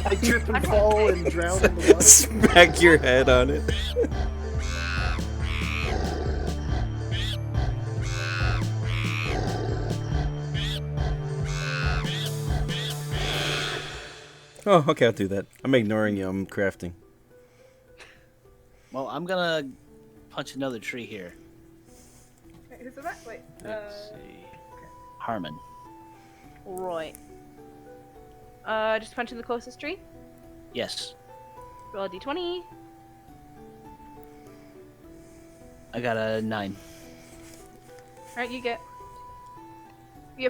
I trip and fall and drown in the water. Smack your head on it. Oh, okay, I'll do that. I'm ignoring you. I'm crafting. Well, I'm gonna punch another tree here. Wait, who's that? Wait. Let's see. Harmon. Right. Just punching the closest tree. Yes. Roll a d20. I got a 9. Alright, you get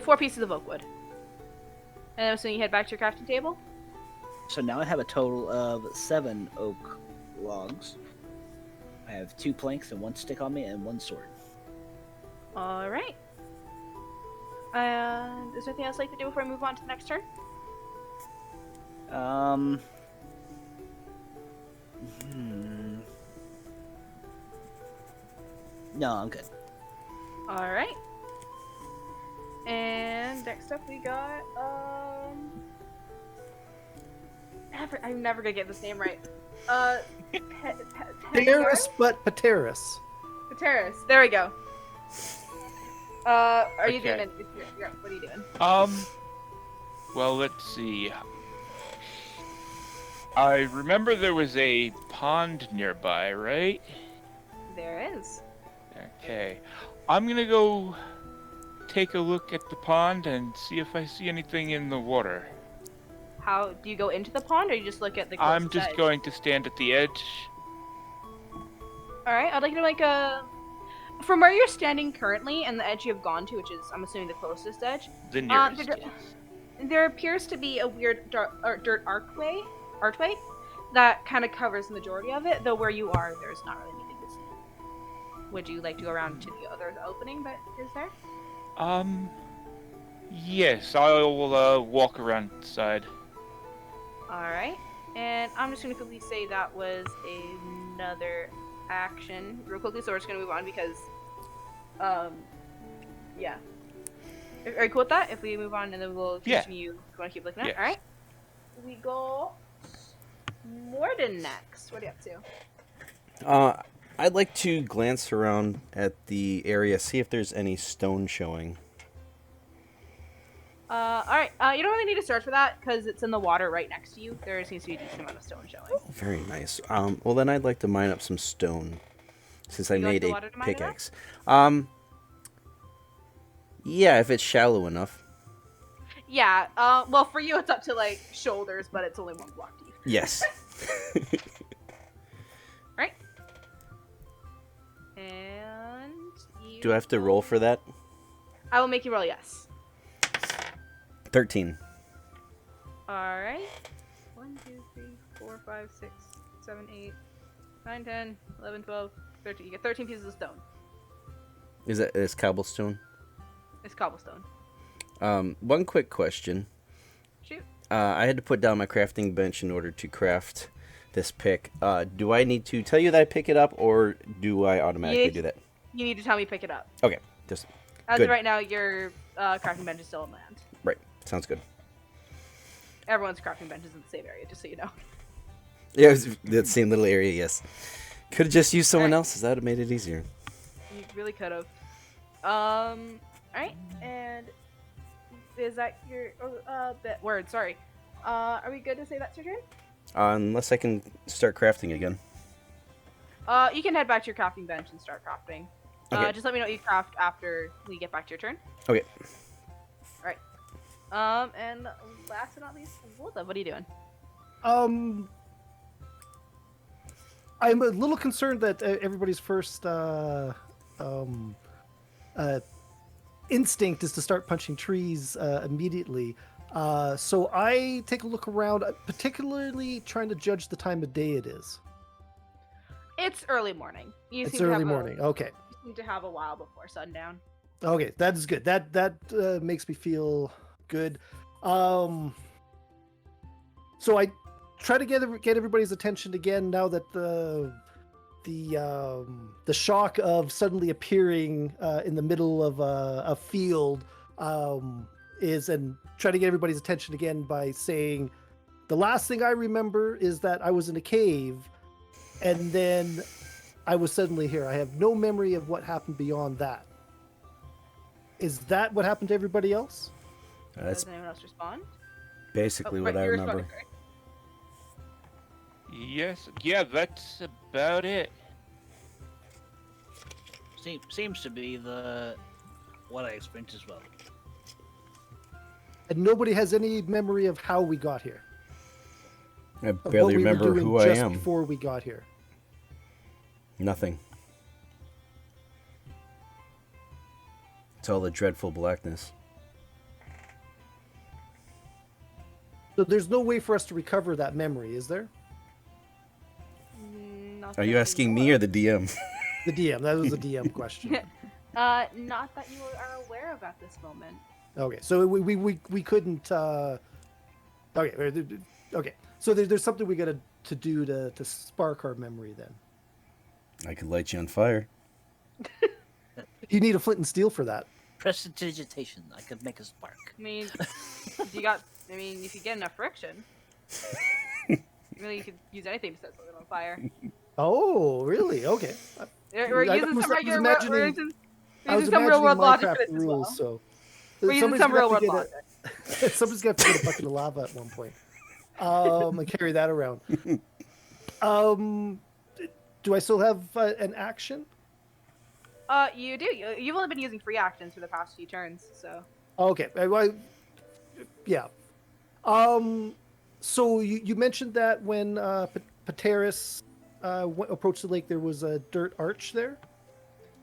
4 pieces of oak wood. And then so you head back to your crafting table. So now I have a total of 7 oak logs. I have 2 planks and 1 stick on me and 1 sword. Alright. And is there anything else I'd like to do before I move on to the next turn? No, I'm good. Alright. And next up we got, I'm never gonna get this name right. Pateris, but Pateris. Pateris. There we go. Are you Okay. doing it? What are you doing? Well, let's see. I remember there was a pond nearby, right? There is. Okay. I'm gonna go take a look at the pond and see if I see anything in the water. How do you go into the pond, or you just look at the closest I'm just edge? going to stand at the edge. All right, I'd like you to make a. From where you're standing currently and the edge you have gone to, which is I'm assuming the closest edge. The nearest. there- Yes. There appears to be a weird dirt archway that kind of covers the majority of it. Though where you are, there's not really anything to see. Would you like to go around to the other opening that is there? Yes, I'll walk around the side. Alright, and I'm just going to quickly say that was another action real quickly, so we're just going to move on because, yeah. Are you cool with that? If we move on and then we'll continue, if you want to keep looking at it? Yes. Alright. We go Morden next. What are you up to? I'd like to glance around at the area, see if there's any stone showing. Alright, you don't really need to search for that because it's in the water right next to you. There seems to be a decent amount of stone showing. Oh, very nice. Well, then I'd like to mine up some stone, since I You go made into the a water to mine it up? pickaxe. Yeah, if it's shallow enough. Yeah, well, for you it's up to, like, shoulders, but it's only 1 block deep. Yes. Right. And you Do I have to roll for that? I will make you roll, yes. 13. Alright. 1, 2, 3, 4, 5, 6, 7, 8, 9, 10, 11, 12, 13. You get 13 pieces of stone. Is cobblestone? It's cobblestone. One quick question. Shoot. I had to put down my crafting bench in order to craft this pick. Do I need to tell you that I pick it up, or do I automatically do that? You need to tell me pick it up. Okay, just As good. of right now, your crafting bench is still on land. Right, sounds good. Everyone's crafting bench is in the same area, just so you know. Yeah, it was that same little area, yes. Could have just used someone Alright. else's. That would have made it easier. You really could have. Alright, and is that your word? Sorry. Are we good to say that's your turn? Unless I can start crafting again. You can head back to your crafting bench and start crafting. Okay. Just let me know what you craft after we get back to your turn. Okay. Alright. And last but not least, Volta, what are you doing? I'm a little concerned that everybody's first instinct is to start punching trees immediately. So I take a look around, particularly trying to judge the time of day it is. It's early morning. You It's seem to early have morning. Okay. You seem to have a while before sundown. Okay, that is good. That makes me feel good. So I try to get everybody's attention again now that the shock of suddenly appearing in the middle of a field is, and try to get everybody's attention again by saying The last thing I remember is that I was in a cave, and then I was suddenly here. I have no memory of what happened beyond that. Is that what happened to everybody else? That's Does anyone else respond? basically what right, I you're remember. responding, right? Yes, yeah, that's about it. Seems to be what I experienced as well. And nobody has any memory of how we got here. I Of barely what we were remember doing who I just am. before we got here. Nothing. It's all the dreadful blackness. So there's no way for us to recover that memory, is there? Not Are that you asking know me or of. the DM? The DM. That was a DM question. Not that you are aware of at this moment. Okay, so we couldn't. Okay. So there's something we got to do to spark our memory. Then I could light you on fire. you need a flint and steel for that. Prestidigitation. I could make a spark. I mean, if you get enough friction, really, you could use anything to set something on fire. Oh, really? Okay. We're I using was- some I was regular. imagining- We're using I was some real world imagining logic for Minecraft this as rules, well. so We're using somebody's some gonna real have to world get logic. somebody's got to get a bucket of lava at one point. And carry that around. Do I still have an action? You do. You've only been using free actions for the past few turns, so. Okay. Yeah. So you mentioned that when Pateris approached the lake, there was a dirt arch there?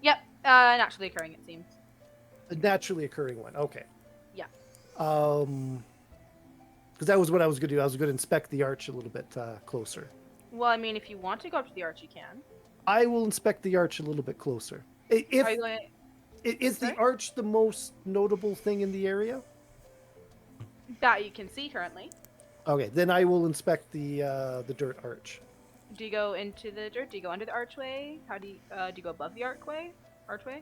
Yep. Naturally occurring, it seems. A naturally occurring one. Okay. Yeah. Because that was what I was going to do. I was going to inspect the arch a little bit closer. Well, I mean, if you want to go up to the arch, you can. I will inspect the arch a little bit closer. Are you going? Is the Sorry? arch the most notable thing in the area? That you can see currently. Okay, then I will inspect the dirt arch. Do you go into the dirt? Do you go under the archway? How do you go above the archway? Archway?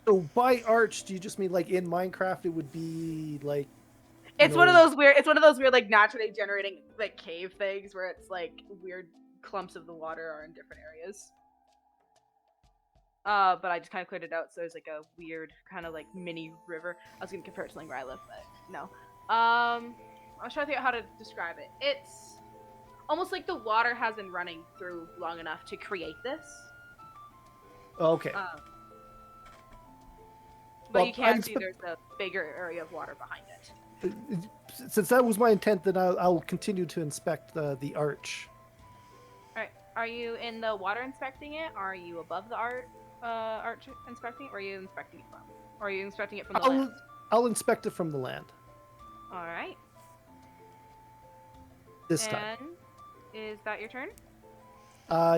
So by arch, do you just mean like in Minecraft? It would be like. It's one of those weird. It's one of those weird, like naturally generating like cave things where it's like weird clumps of the water are in different areas. But I just kind of cleared it out, so there's like a weird kind of like mini river. I was gonna compare it to like where I live, but no. I was trying to think out how to describe it. It's almost like the water has been running through long enough to create this. Okay. But Well, you can I'm see sp- there's a bigger area of water behind it. Since that was my intent, then I'll continue to inspect the arch. Alright. Are you in the water inspecting it? Are you above the arch inspecting it? Or are you inspecting it from? Or are you inspecting it from the land? I'll inspect it from the land Alright. this time. And is that your turn?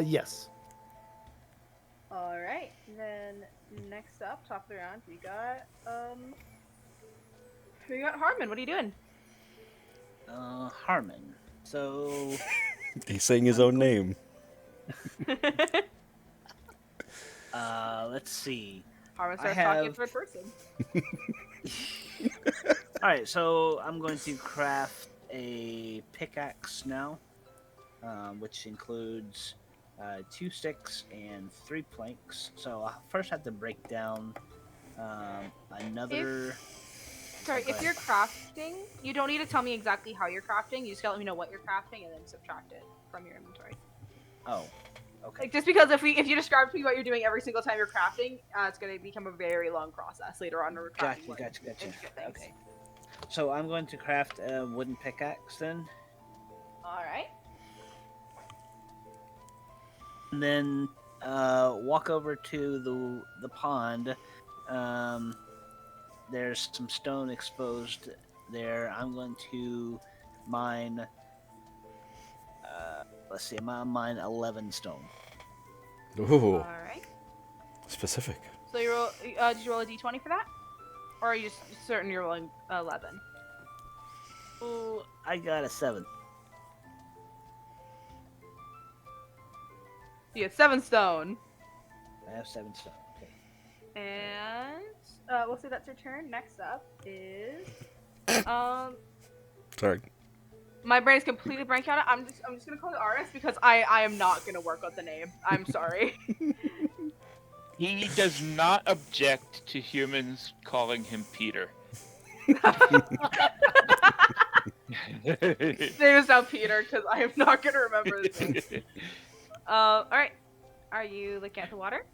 Yes. Alright. Then next up, top of the round, we got Harmon. What are you doing? Harmon. So He's saying his own name. let's see. Harmon I starts talking in have- third person. All right, so I'm going to craft a pickaxe now, which includes 2 sticks and 3 planks. So I'll first have to break down another. Sorry, Go if ahead. you're crafting, you don't need to tell me exactly how you're crafting. You just gotta let me know what you're crafting and then subtract it from your inventory. Oh, okay. Like, just because if you describe to me what you're doing every single time you're crafting, it's gonna become a very long process later on. When we're crafting more Gotcha. intricate things. Okay. So I'm going to craft a wooden pickaxe then, All right. and then walk over to the pond. There's some stone exposed there. I'm going to mine. Let's see, I'm gonna mine 11 stone. Ooh, All right. specific. So you roll. Did you roll a d20 for that, or are you just certain you're rolling 11? Oh, I got a 7. You have 7 stone. I have 7 stone. Okay. And we'll say that's your turn. Next up is Sorry. My brain is completely blanking on it. I'm just gonna call it Aris because I am not gonna work out the name. I'm sorry. He does not object to humans calling him Peter. Name is now Peter because I am not gonna remember his name. All right. Are you looking at the water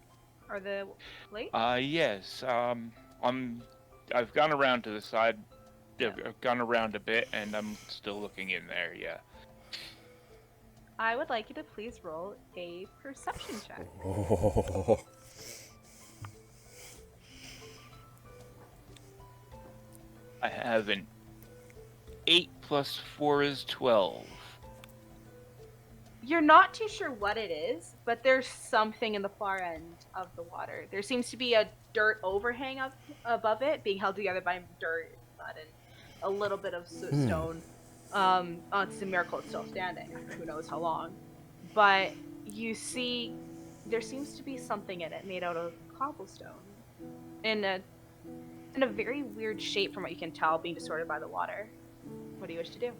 or the lake? Yes. I've gone around to the side. I've gone around a bit, and I'm still looking in there. Yeah. I would like you to please roll a perception check. Oh. I have an 8 plus 4 is 12. You're not too sure what it is, but there's something in the far end of the water. There seems to be a dirt overhang up above it, being held together by dirt and mud and a little bit of stone. It's a miracle it's still standing after who knows how long. But you see, there seems to be something in it made out of cobblestone, in a very weird shape from what you can tell, being distorted by the water. What do you wish to do?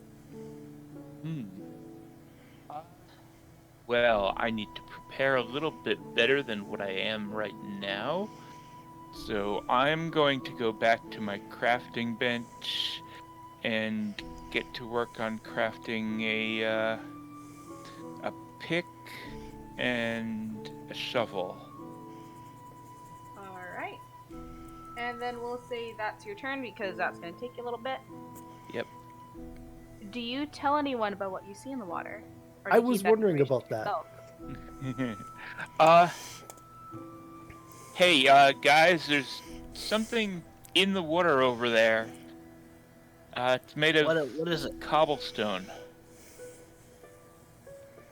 Well, I need to prepare a little bit better than what I am right now. So I'm going to go back to my crafting bench and get to work on crafting a pick and a shovel. Alright. And then we'll say that's your turn because that's going to take you a little bit. Yep. Do you tell anyone about what you see in the water? Or do I you was keep that wondering information about to that. yourself? Hey, guys, there's something in the water over there. It's made of What is it? cobblestone.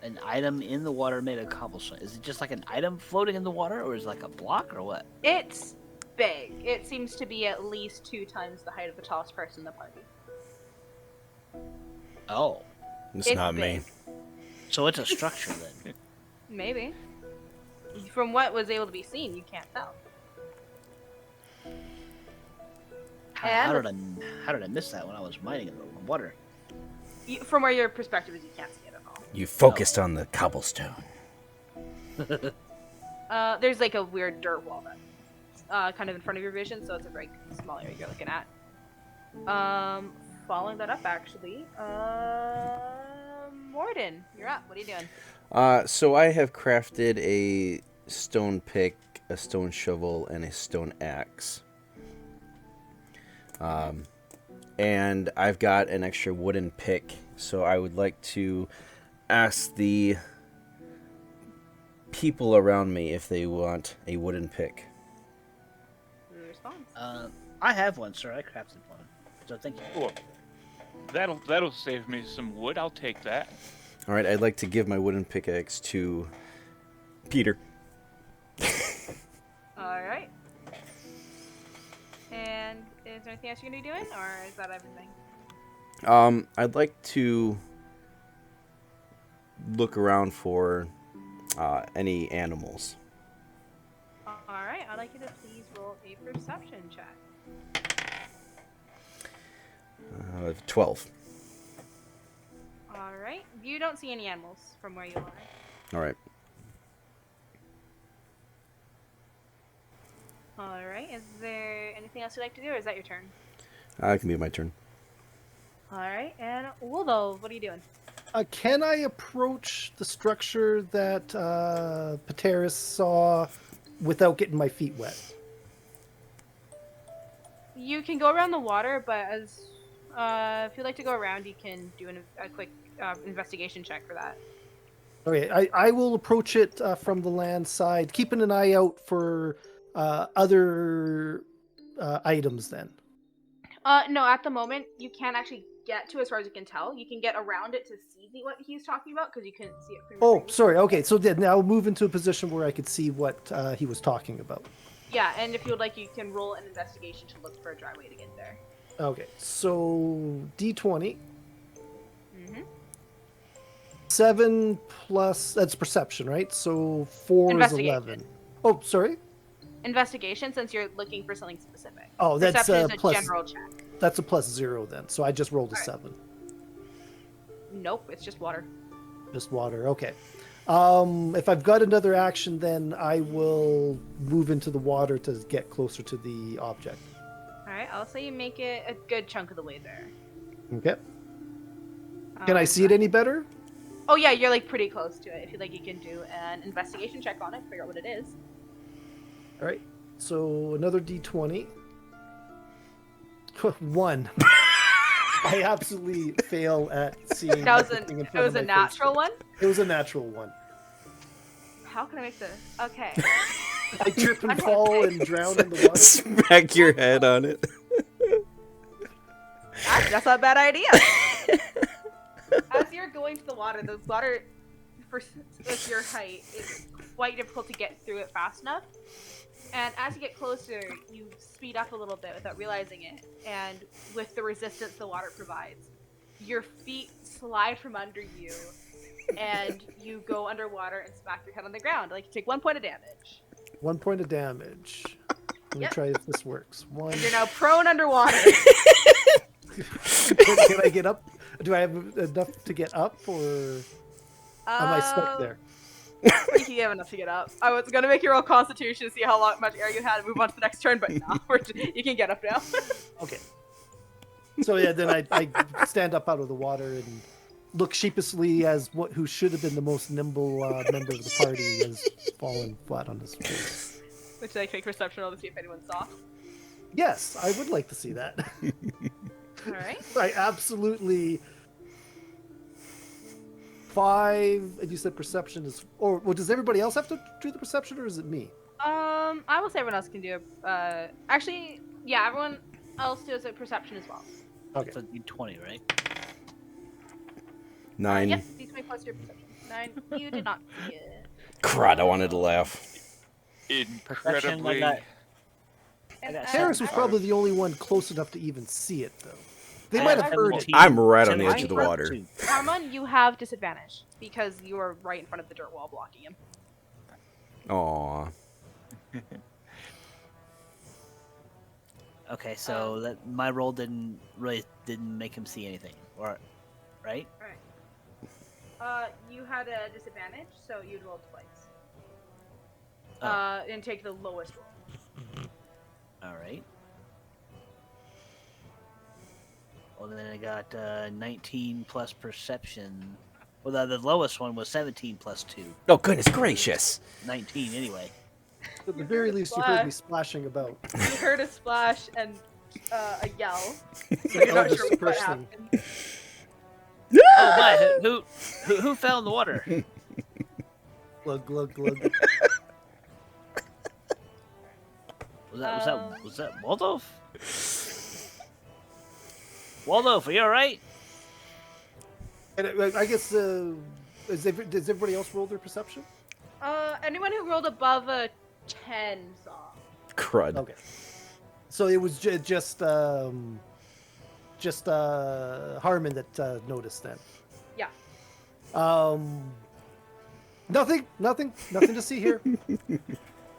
An item in the water made of cobblestone. Is it just like an item floating in the water, or is it like a block, or what? It's big. It seems to be at least 2 times the height of the tallest person in the party. Oh, It's not me. big. so it's a structure then. Maybe. From what was able to be seen, you can't tell. How did I miss that when I was mining in the water? From where your perspective is, you can't see it at all. You focused on the cobblestone. There's like a weird dirt wall that's kind of in front of your vision, so it's a very small area you're looking at. Following that up, actually, Morden, you're up. What are you doing? So I have crafted a stone pick, a stone shovel, and a stone axe. And I've got an extra wooden pick, so I would like to ask the people around me if they want a wooden pick. Who responds? I have one, sir. I crafted one. So thank you. Cool. That'll save me some wood. I'll take that. All right, I'd like to give my wooden pickaxe to Peter. Alright. And is there anything else you're going to be doing, or is that everything? I'd like to look around for any animals. Alright, I'd like you to please roll a perception check. 12. Alright, you don't see any animals from where you are. All right. Alright, is there anything else you'd like to do, or is that your turn? It can be my turn. Alright, and Woldo, what are you doing? Can I approach the structure that Pateris saw without getting my feet wet? You can go around the water, but as if you'd like to go around, you can do a quick investigation check for that. Okay, I will approach it from the land side, keeping an eye out for other items then. No, at the moment, you can't actually get to as far as you can tell. You can get around it to see what he's talking about, because you couldn't see it from your Oh, previous sorry. time. Okay, so then I'll move into a position where I could see what he was talking about. Yeah, and if you would like, you can roll an investigation to look for a dry way to get there. Okay, so D20. Mm-hmm. 7 plus, that's perception, right? So 4 is Investigation. 11. Oh, sorry. Investigation, since you're looking for something specific. Oh, that's Perception is a plus. general check. That's a +0 then. So I just rolled a Alright. 7. Nope, it's just water. Just water. Okay. If I've got another action, then I will move into the water to get closer to the object. All right, I'll say you make it a good chunk of the way there. Okay. Can I see it any better? Oh yeah, you're like pretty close to it. If you like, you can do an investigation check on it, figure out what it is. All right. So another D20. 1. I absolutely fail at seeing. That was everything in it front was of a my face. natural one. It was a natural one. How can I make this? Okay. I trip and fall and drown in the water. Smack your head on it. Actually, that's not a bad idea. As you're going to the water for with your height, is quite difficult to get through it fast enough. And as you get closer, you speed up a little bit without realizing it. And with the resistance the water provides, your feet slide from under you, and you go underwater and smack your head on the ground. Like, you take 1 point of damage. 1 point of damage. Let me try if this works. 1. And you're now prone underwater. Can I get up? Do I have enough to get up, or am I stuck there? I think you have enough to get up. I was gonna make you roll Constitution to see how much air you had and move on to the next turn, but no, you can get up now. Okay. So yeah, then I stand up out of the water and look sheepishly as who should have been the most nimble member of the party has fallen flat on his face. Which I take perception roll to see if anyone saw. Yes, I would like to see that. All right. I absolutely 5, and you said perception is, or well, does everybody else have to do the perception, or is it me? I will say everyone else can do actually, yeah, everyone else does a perception as well. Okay. It's a D20, right? 9. Yes, D20 plus your perception. 9. You did not see it. Crud, I wanted to laugh. Perception, I Incredibly. got Harris was probably the only one close enough to even see it, though. They I might got have heard it. 17. I'm right on the edge of the 17 water. plus 2. Harmon, you have disadvantage because you are right in front of the dirt wall blocking him. Aw. Okay, so that my roll didn't make him see anything, or right? You had a disadvantage, so you'd roll twice. Oh. And take the lowest roll. All right. Well, then I got 19 plus perception. Well, the lowest one was 17 plus 2. Oh, goodness gracious. 19 anyway. At the very least, you heard me splashing about. You heard a splash and a yell. It's You're like, not oh, sure this what person. happened. Oh my! Who fell in the water? Glug, glug, glug. Was that Waldorf? Waldorf, are you all right? And I guess does everybody else roll their perception? Anyone who rolled above a 10 saw. Crud. Okay. So it was just Harmon that noticed then. Yeah. Nothing to see here.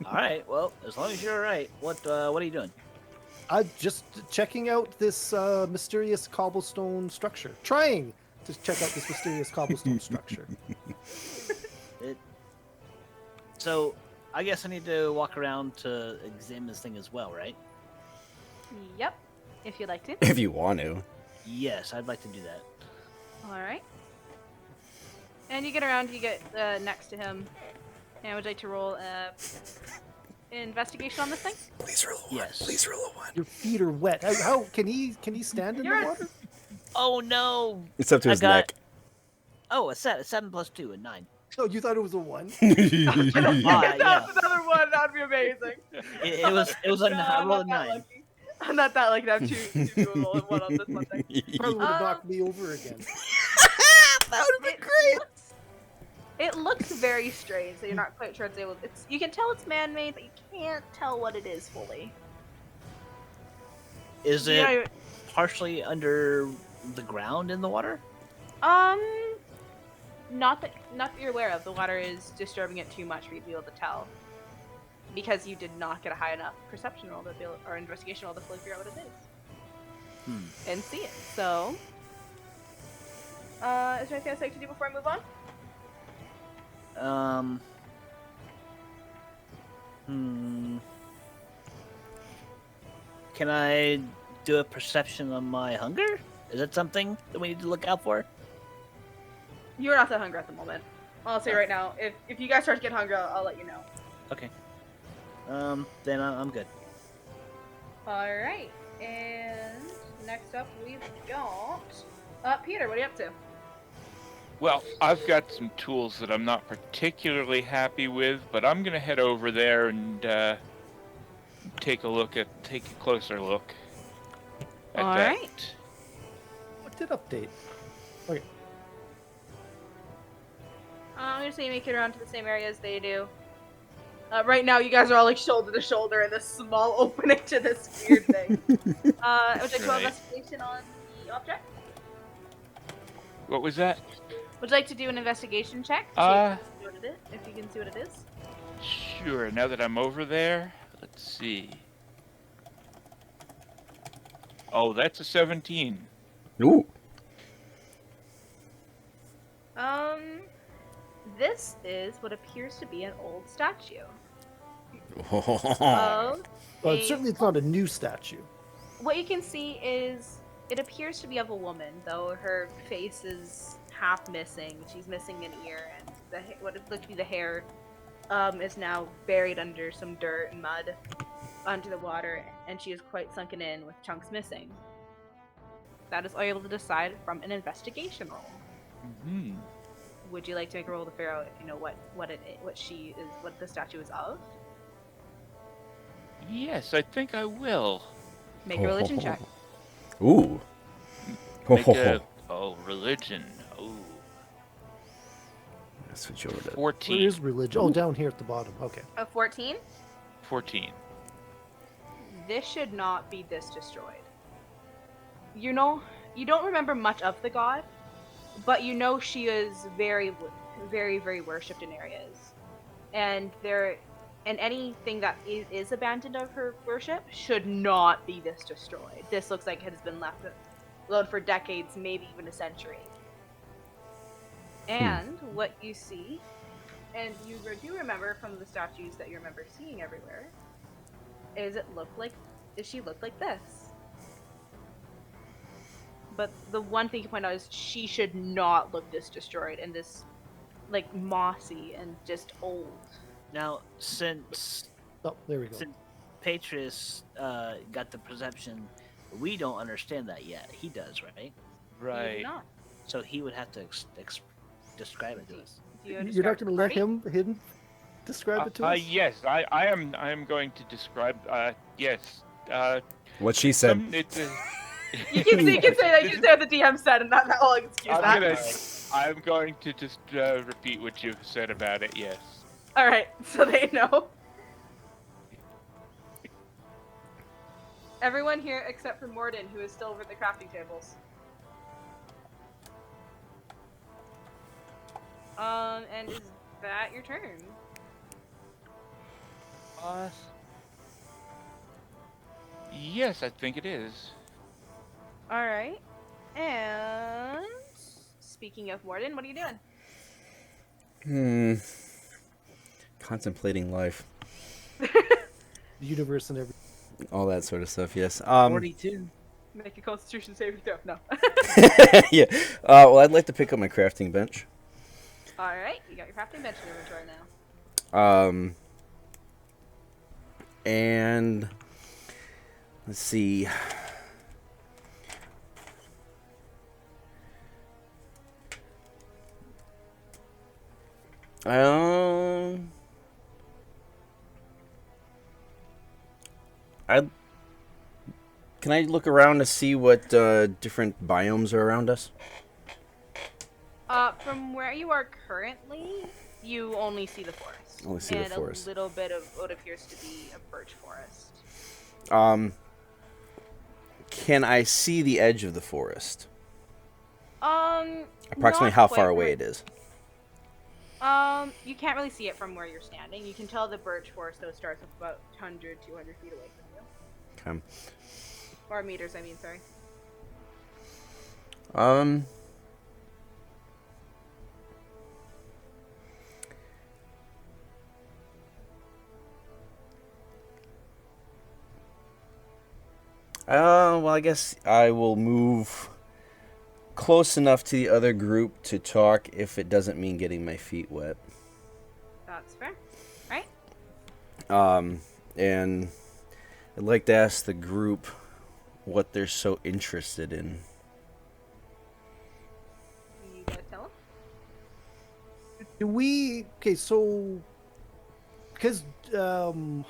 All right. Well, as long as you're all right. What are you doing? I'm just checking out this mysterious cobblestone structure. Trying to check out this mysterious cobblestone structure. So, I guess I need to walk around to examine this thing as well, right? Yep. If you'd like to. If you want to. Yes, I'd like to do that. Alright. And you get around, you get next to him. And would you like to roll investigation on this thing? Please roll a 1. Yes. Please roll a 1. Your feet are wet. How can he stand in the water? Oh no! It's up to his neck. Oh, a 7 plus 2 and 9. Oh, you thought it was a 1? If yeah. that's another one, that'd be amazing. It was a No, I I'm rolled a not that 9. lucky. I'm not that lucky to have two roll and 1 on this one thing. Probably would have knocked me over again. That would have been great. It looks very strange, so you're not quite sure it's able. You can tell it's man-made, but you can't tell what it is fully. Is it Yeah, partially under the ground in the water? not that you're aware of. The water is disturbing it too much for you to be able to tell, because you did not get a high enough perception roll to be able, or investigation roll to fully figure out what it is and see it. So, Is there anything else I'd like to do before I move on? Can I do a perception on my hunger? Is that something that we need to look out for? You're not that hungry at the moment. I'll say right now, if you guys start to get hungry, I'll let you know. Okay. Then I'm good. Alright, and next up we've got... Peter, what are you up to? Well, I've got some tools that I'm not particularly happy with, but I'm gonna head over there and take a closer look at All that. right. What did update? Okay. I'm gonna say you make it around to the same area as they do. Right now, you guys are all like shoulder to shoulder in this small opening to this weird thing. Would you like to roll Right. investigation on the object? What was that? Would you like to do an investigation check? To see if you can see what it is? Sure. Now that I'm over there, let's see. Oh, that's a 17. Ooh. This is what appears to be an old statue. Oh. Well, a- certainly it's not a new statue. What you can see is it appears to be of a woman, though her face is half missing. She's missing an ear, and what it looked to be the hair is now buried under some dirt and mud under the water, and she is quite sunken in with chunks missing. That is all you're able to decide from an investigation roll. Hmm. Would you like to make a roll to figure out, what the statue is of? Yes, I think I will. Make a religion check. Ooh. Make a religion. Oh, Let's switch over to. Where 14. is religion? Oh, down here at the bottom. Okay. A 14. 14. This should not be this destroyed. You don't remember much of the god, but she is very, very, very worshipped in areas, and anything that is abandoned of her worship should not be this destroyed. This looks like it has been left alone for decades, maybe even a century. And what you see, and you do remember from the statues that you remember seeing everywhere, is she looked like this. But the one thing you point out is she should not look this destroyed and this, like, mossy and just old. Now, since Oh, there we go. Patrius got the perception, we don't understand that yet. He does, right? You Right. do not. So he would have to describe it to us. Do you You're describe not going to let party? him describe it to us? Yes, I am going to describe. Yes. What she said. It's a, You can say that. You can say what the DM said, and not that will excuse that. I'm going to just repeat what you've said about it. Yes. All right, so they know. Everyone here except for Morden, who is still over at the crafting tables. And is that your turn? Yes, I think it is. All right. And speaking of Morden, what are you doing? Contemplating life. The universe and everything. All that sort of stuff, yes. 42. Make a Constitution saving throw. No. Yeah. Well, I'd like to pick up my crafting bench. All right, you got your crafting bench in your inventory now. And let's see. Can I look around to see what different biomes are around us? From where you are currently, you only see the forest. Only see the and forest. a little bit of what appears to be a birch forest. Can I see the edge of the forest? Approximately not how quite far away right. it is. You can't really see it from where you're standing. You can tell the birch forest, though, starts about 100, 200 feet away from you. Okay. Or meters, I mean, sorry. Well, I guess I will move close enough to the other group to talk if it doesn't mean getting my feet wet. That's fair. Right? And I'd like to ask the group what they're so interested in. You guys tell him? Do we? Okay, so because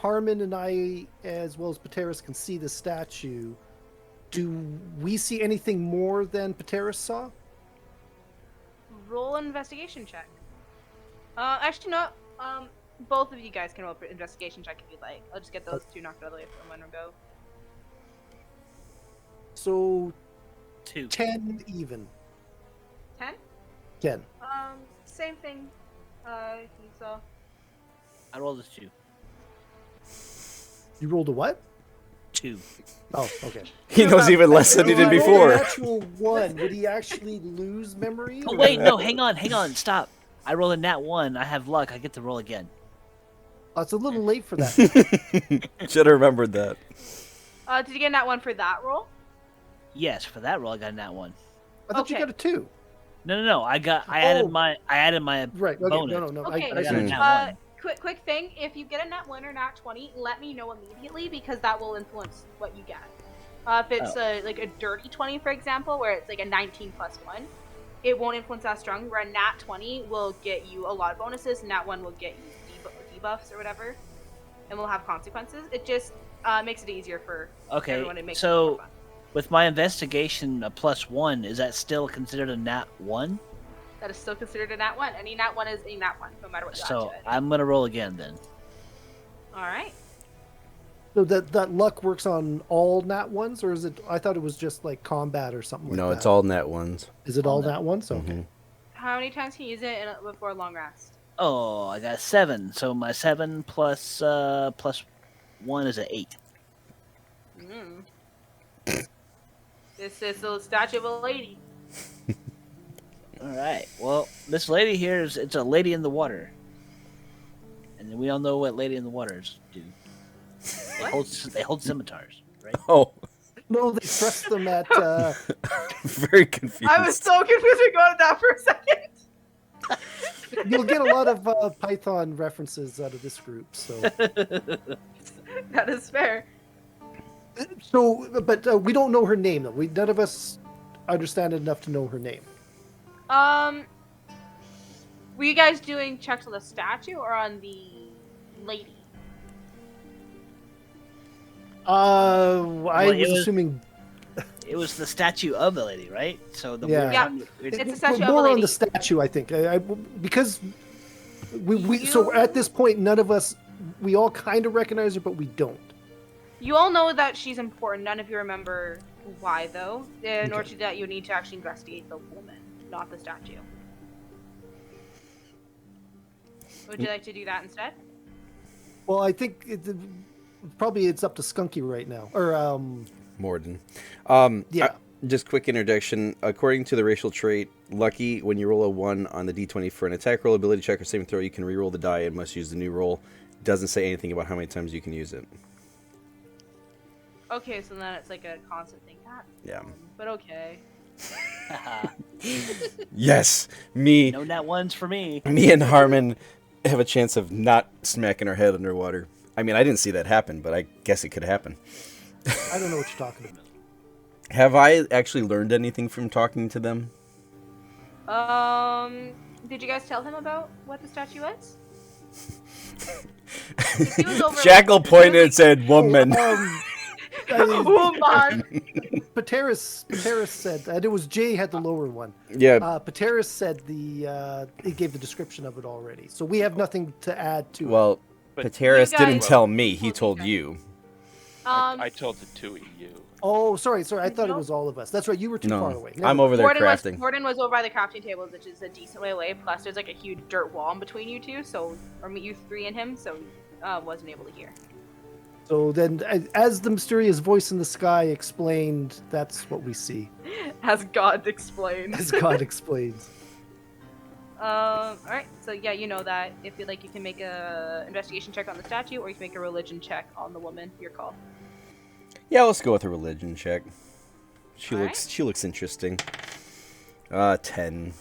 Harmon and I, as well as Pateris, can see the statue. Do we see anything more than Pateris saw? Roll an investigation check. Actually, no. Both of you guys can roll an investigation check if you'd like. I'll just get those two knocked out of the way from one go. So 2. 10 even. 10? 10. Same thing. You saw. I rolled a 2. You rolled a what? 2. Oh, okay. He knows even less than he did If I rolled before. an actual 1, would he actually lose memory? Oh or- wait, no, hang on, stop. I rolled a nat 1. I have luck. I get to roll again. Oh, it's a little late for that. Should have remembered that. Did you get that one for that roll? Yes, for that roll I got a nat 1. I thought you Okay. got a 2. No. I Oh. added my Right. Okay. bonus. No. Okay. But I got a Mm. nat 1. Quick thing. If you get a nat 1 or nat 20, let me know immediately because that will influence what you get. If it's like a dirty 20, for example, where it's like a 19 plus 1, it won't influence that strong. Where a nat 20 will get you a lot of bonuses, and nat 1 will get you debuffs or whatever, and will have consequences. It just makes it easier for everyone to make it more fun. With my investigation a +1, is that still considered a nat 1? That is still considered a nat 1. Any nat 1 is a nat 1, no matter what you add So to it. I'm gonna roll again then. Alright. So that luck works on all nat ones, or is it? I thought it was just like combat or something like that. No, it's all net ones. Is it all nat ones? Okay. Mhm. How many times can you use it before a long rest? Oh, I got 7. So my 7 plus 1 is an 8. This is the statue of a lady. All right. Well, this lady here it's a lady in the water, and we all know what lady in the waters do. They hold scimitars, right? Oh, No, they thrust them at. very confused. I was so confused with going that for a second. You'll get a lot of Python references out of this group. So, That is fair. but we don't know her name though. None of us understand it enough to know her name. Were you guys doing checks on the statue or on the lady? I Well, was assuming It was the statue of the lady, right? So the Yeah. Yeah. weird- It's a statue of a more on lady. the statue, I think, because we so You- at this point, none of us, we all kind of recognize her, but we don't. You all know that she's important. None of you remember why, though. In order to do that, you need to actually investigate the woman, not the statue. Would you like to do that instead? Well, I think probably it's up to Skunky right now, or Morden. yeah. Just quick introduction. According to the racial trait, lucky, when you roll a 1 on the d20 for an attack roll, ability check, or saving throw, you can re-roll the die and must use the new roll. Doesn't say anything about how many times you can use it. Okay, so then it's like a constant thing. Yeah. But okay. Yes, me no nat 1s for me. and Harmon have a chance of not smacking our head underwater. I mean, I didn't see that happen, but I guess it could happen. I don't know what you're talking about. Have I actually learned anything from talking to them? Did you guys tell him about what the statue was? He was over- Jackal pointed and said, "Woman." Woman! Pateris said, and it was Jay had the lower one. Yeah, Pateris said he gave the description of it already, so we have nothing to add to it. well, But Pateris you didn't guys- tell me. He told told you you. I told the two of you. Oh, sorry. I thought it Nope. was all of us. That's right. You were too far No, away. I'm over there crafting. Morden was over by the crafting tables, which is a decent way away. Plus, there's like a huge dirt wall in between you two, or you three and him, so wasn't able to hear. So then, as the mysterious voice in the sky explained, that's what we see, As God explained. as God explains. Alright, so yeah, you know that. If you'd like, you can make a investigation check on the statue, or you can make a religion check on the woman. Your call. Yeah, let's go with a religion check. She All looks interesting. 10.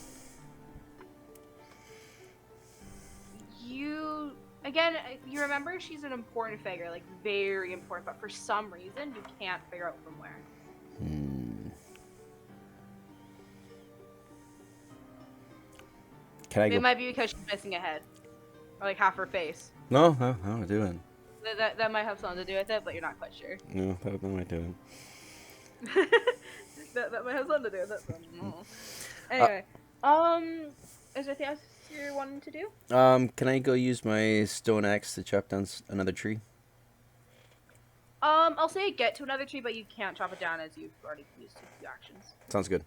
You remember she's an important figure, like very important, but for some reason you can't figure out from where. Can I It go? might be because she's missing a head, or like half her face. No, do it. That might have something to do with it, but you're not quite sure. No, that might do that might have something to do with it. But anyway, is there anything else you're wanting to do? it. Can I go use my stone axe to chop down another tree? I'll say get to another tree, but you can't chop it down as you've already used 2 actions. Sounds good.